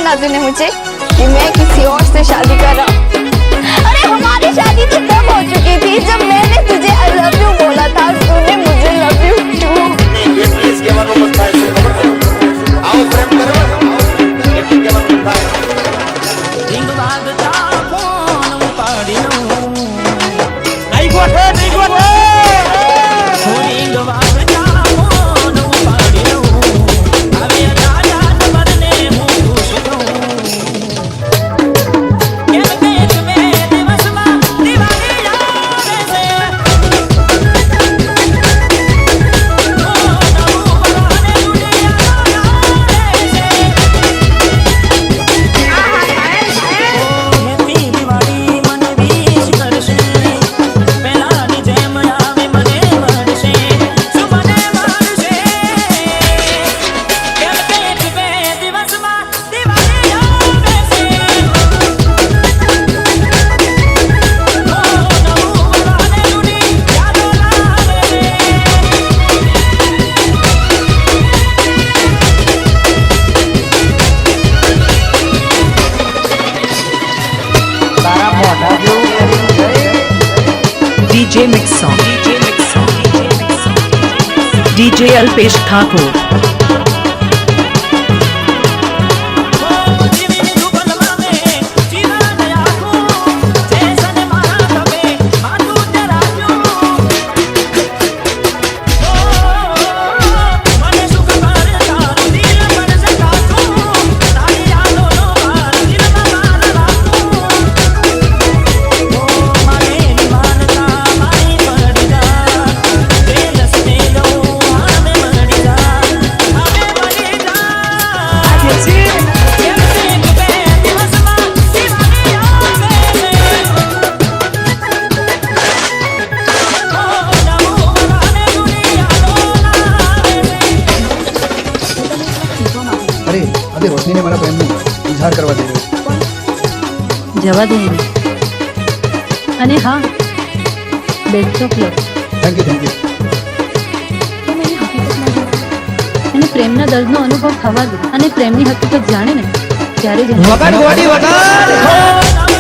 ना तूने मुझे कि मैं किसी और से शादी कर रहा हूँ। अरे हमारी शादी तो तब हो चुकी थी जब मैंने तुझे आई लव यू बोला था और तूने मुझे लव यू क्यों? इसके बारे में बताएं, खबर करो। आओ प्रेम करो, इसके बारे में बताएं। रिंग वाजता फोन उपाड़ी लूं, नहीं गोठे रिंग वाजता फोन उपाड़ी लूं, अबे राजा बनने हूँ खुश हूँ। एक में दिवस में दीवानी याद से बनाने दुनिया हैप्पी दिवाली मन विश करशे, पेलानी जेम आवे મને મળશે, સુમને મળશે। એક બે દિવસમાં દિવાળી આવે છે, નવું બનાને જૂની યાદો લાવે છે। તારા મોઢા જેવું DJ Mix Song, DJ Alpesh Thakur, જીવીની દુબલમાં મે જીવન આખું જેસન મારા તપે માથું તે રાખ્યું। મને સુખ કરે તારું દિલ પર સકાતું, તારી યાદોનો ભાર દિલમાં માર રાખું। મારે માનતા મારી પડી જા, દિલ સે લો આમે મળી જા, આમે મળી જા। अरे अभी रोशनी ने मेरा प्रेम में इजहार करवा दिया। જવા દે એને. અને હા, best of luck. Thank you thank you. એને પ્રેમના દર્દનો અનુભવ થવા દો અને પ્રેમની હકીકત જાણે ને ત્યારે જ એને વગર ગોડી વગર